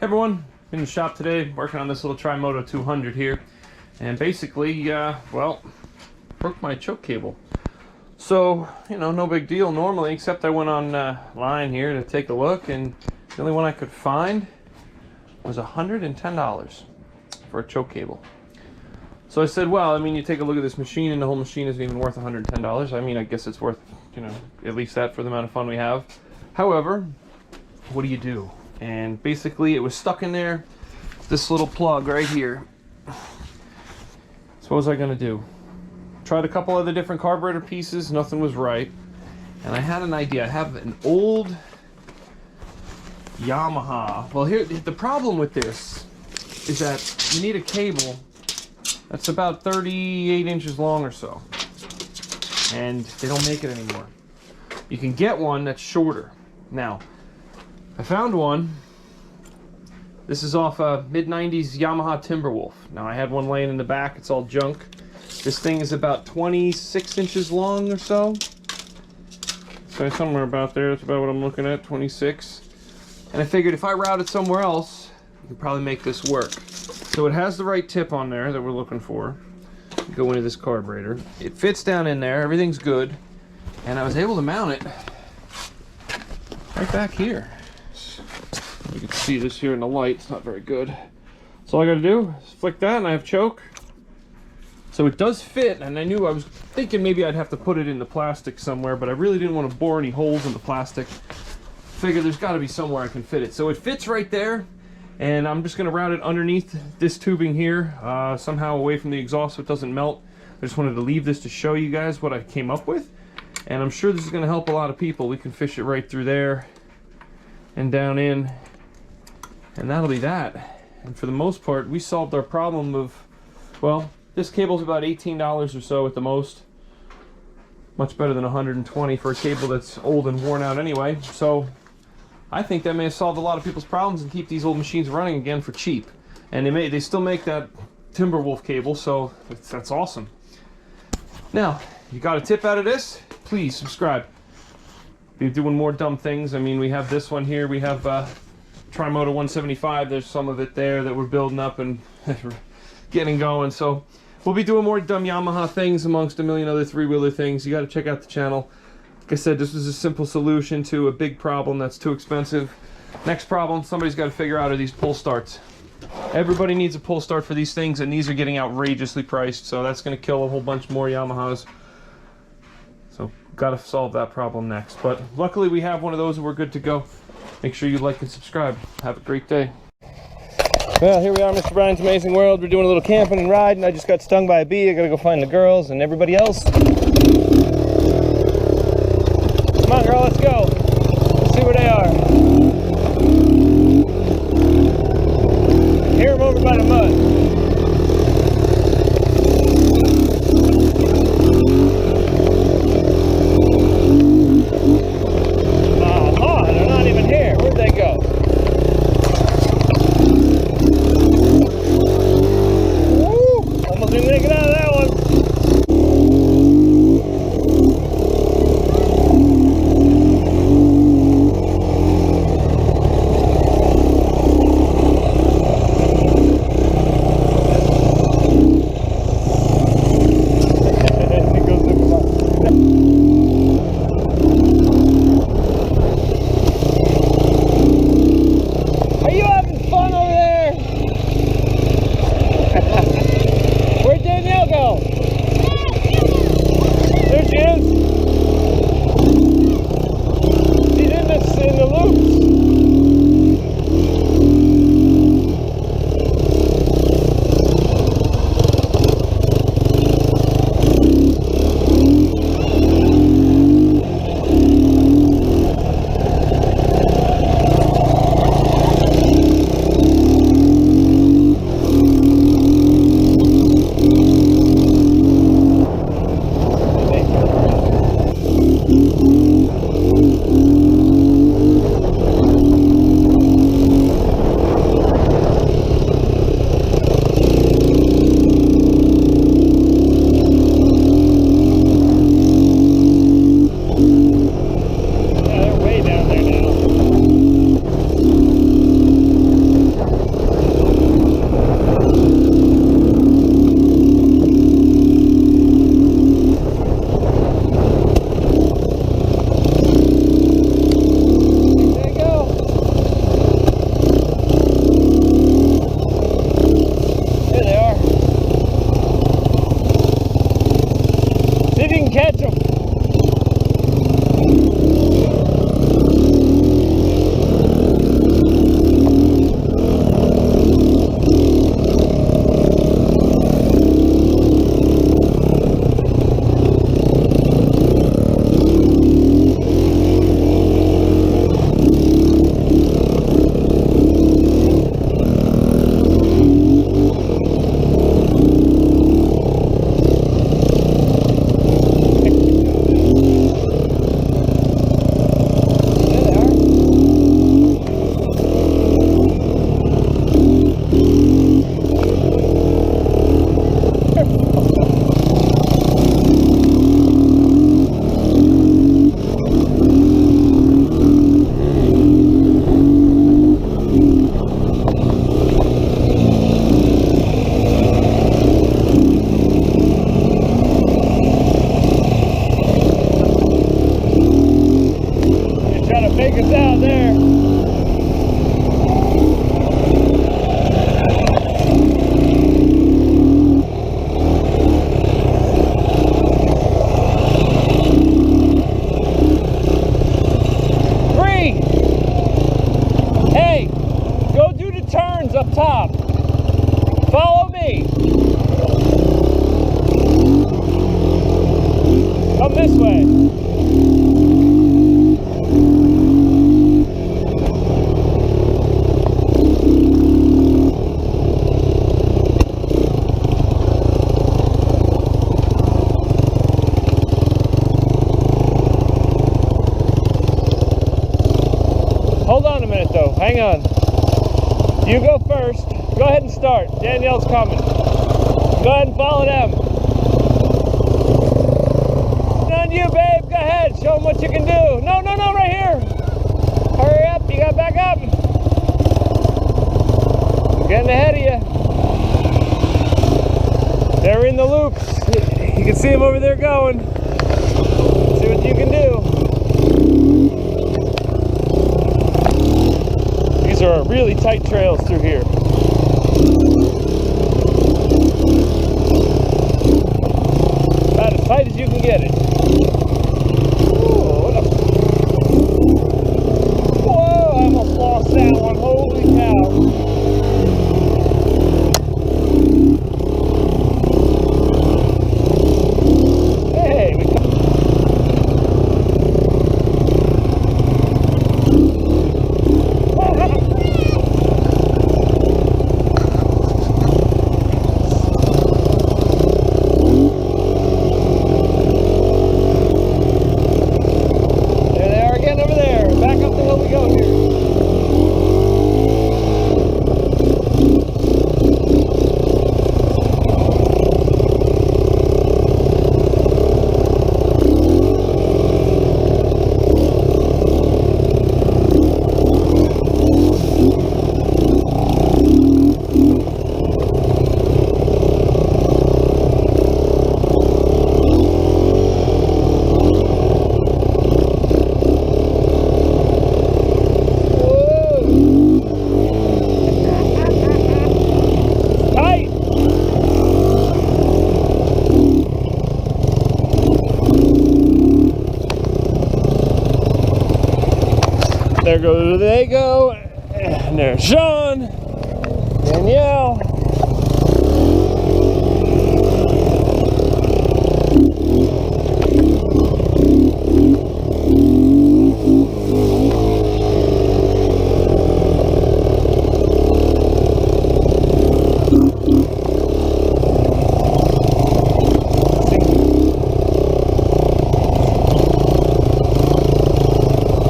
Everyone, in the shop today working on this little MOTO 200 here, and basically well, broke my choke cable. So, you know, no big deal normally, except I went online here to take a look, and the only one I could find was $110 for a choke cable. So I said, well, I mean, you take a look at this machine and the whole machine isn't even worth $110. I mean, I guess it's worth, you know, at least that for the amount of fun we have. However, what do? And basically it was stuck in there, this little plug right here. So what was I gonna do? Tried a couple other different carburetor pieces, nothing was right. And I had an idea. I have an old Yamaha. Well, here, the problem with this is that you need a cable that's about 38 inches long or so. And they don't make it anymore. You can get one that's shorter. Now, I found one. This is off a mid-90s Yamaha Timberwolf. Now I had one laying in the back, it's all junk. This thing is about 26 inches long or so. So somewhere about there, that's about what I'm looking at, 26. And I figured if I route it somewhere else, you could probably make this work. So it has the right tip on there that we're looking for. Go into this carburetor. It fits down in there, everything's good. And I was able to mount it right back here. You can see this here in the light, it's not very good. So all I gotta do is flick that and I have choke. So it does fit, and I was thinking maybe I'd have to put it in the plastic somewhere, but I really didn't want to bore any holes in the plastic. Figure there's gotta be somewhere I can fit it. So it fits right there, and I'm just gonna route it underneath this tubing here, somehow away from the exhaust so it doesn't melt. I just wanted to leave this to show you guys what I came up with. And I'm sure this is going to help a lot of people. We can fish it right through there and down in, and that'll be that. And for the most part, we solved our problem of, well, this cable's about $18 or so at the most. Much better than $120 for a cable that's old and worn out anyway. So I think that may have solved a lot of people's problems and keep these old machines running again for cheap. And they still make that Timberwolf cable, so that's awesome. Now, you got a tip out of this? Please subscribe. We're doing more dumb things. I mean, we have this one here. We have MOTO 175. There's some of it there that we're building up and getting going. So we'll be doing more dumb Yamaha things amongst a million other three-wheeler things. You got to check out the channel. Like I said, this was a simple solution to a big problem that's too expensive. Next problem, somebody's got to figure out, are these pull starts. Everybody needs a pull start for these things, and these are getting outrageously priced, so that's going to kill a whole bunch more Yamahas. So got to solve that problem next. But luckily we have one of those and we're good to go. Make sure you like and subscribe. Have a great day. Well, here we are, Mr. Brian's Amazing World. We're doing a little camping and riding. I just got stung by a bee. I got to go find the girls and everybody else. Come on, girl, let's go. Let's see where they are. Hear them over by the mud. Almost didn't make it out of that one. Hold on a minute though, hang on. You go first. Go ahead and start. Danielle's coming. Go ahead and follow them. On you, babe. Go ahead. Show them what you can do. No, no, no, right here. Hurry up. You got to back up. I'm getting ahead of you. They're in the loops. You can see them over there going. See what you can do. These are really tight trails through here. About as tight as you can get it. Ooh, whoa, I almost lost that one. Holy cow. Hey, there they go, and there's Sean, Danielle.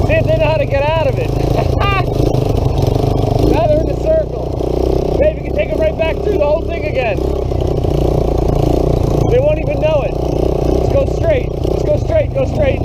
See if they know how to get out of it. Now they're in the circle. Maybe you can take them right back through the whole thing again. They won't even know it. Just go straight. Just go straight. Go straight.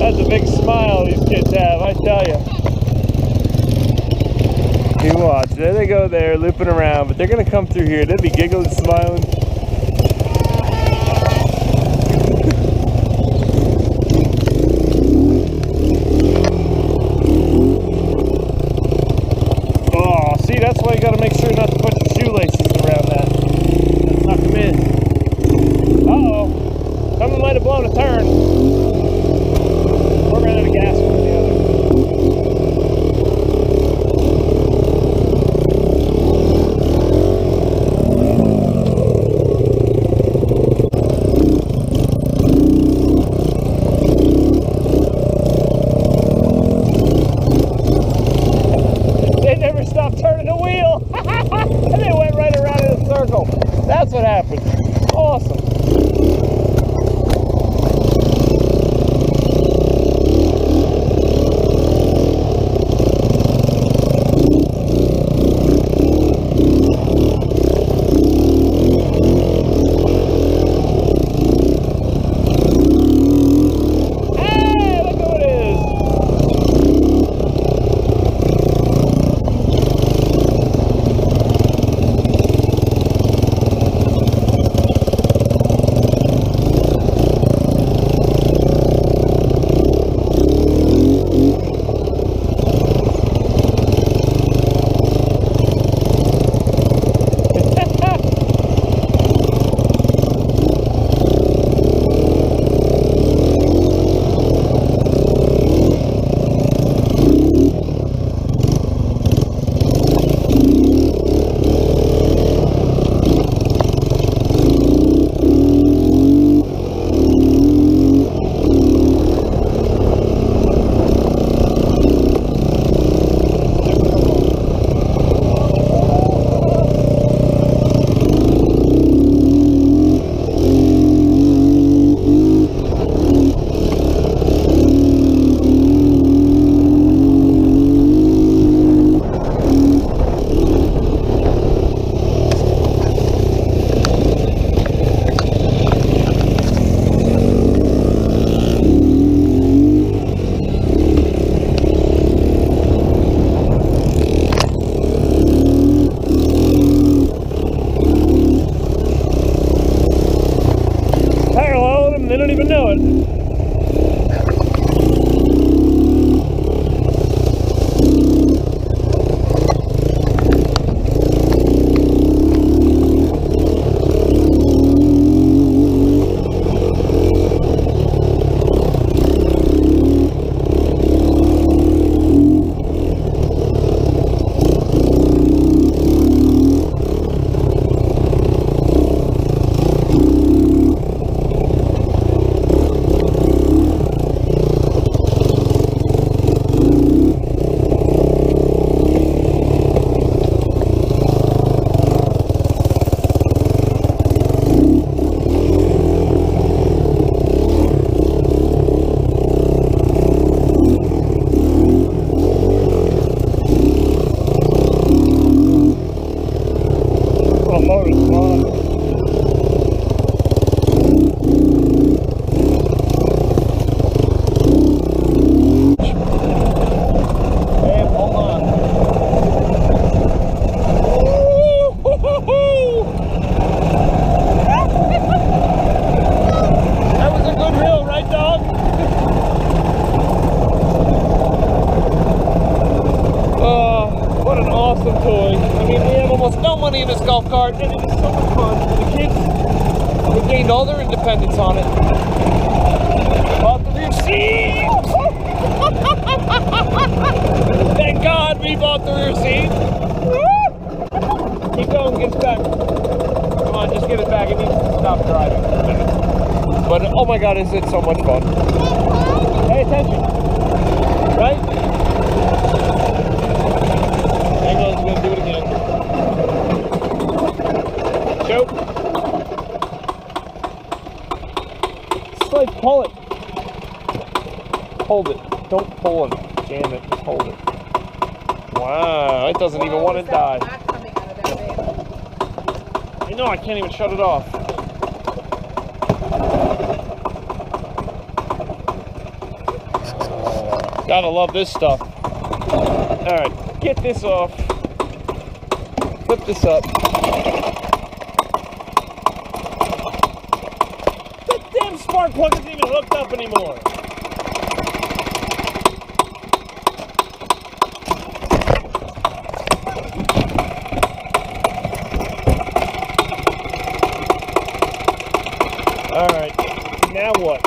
That's a big smile these kids have, I tell you. You watch, there they go there, looping around, but they're gonna come through here. They'll be giggling, smiling. Oh, see, that's why you gotta make sure not to put your shoelaces around that. Tuck them in. Uh-oh, someone might have blown a turn. We're running out of gas from the other. In this golf cart, and it is so much fun. The kids have gained all their independence on it. Bought the rear seat! Thank God we bought the rear seat. Keep going, get it back. Come on, just get it back. It needs to stop driving for a minute. But oh my God, is it so much fun? Pay attention. Right? Hang on, I'm gonna do it again. Just like pull it. Hold it. Don't pull it. Jam it. Just hold it. Wow, it doesn't even want to die. I know, I can't even shut it off. Gotta love this stuff. Alright, get this off. Flip this up. Spark plug isn't even hooked up anymore. All right, now what?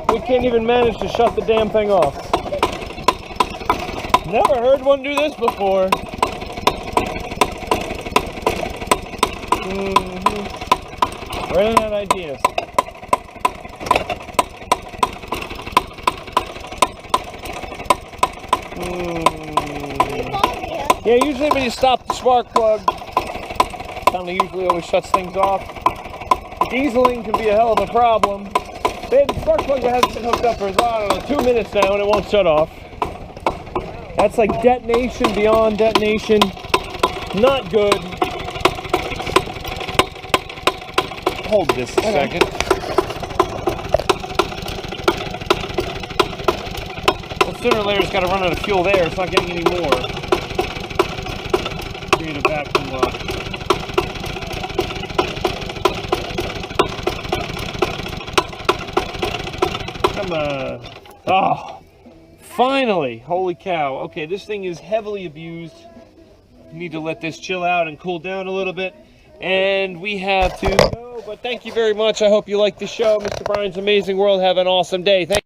We can't even manage to shut the damn thing off. Never heard one do this before. Running out of ideas. Yeah, usually when you stop the spark plug, it kind of usually always shuts things off. Dieseling can be a hell of a problem. The spark plug hasn't been hooked up for, I don't know, 2 minutes now and it won't shut off. That's like detonation beyond detonation. Not good. Hold this a second. Well, sooner or later it's got to run out of fuel there. It's not getting any more. Create a vacuum lock. Come on. Oh, finally. Holy cow. Okay, this thing is heavily abused. Need to let this chill out and cool down a little bit. And we have to go. But thank you very much. I hope you liked the show. Mr. Brian's Amazing World. Have an awesome day. Thank you.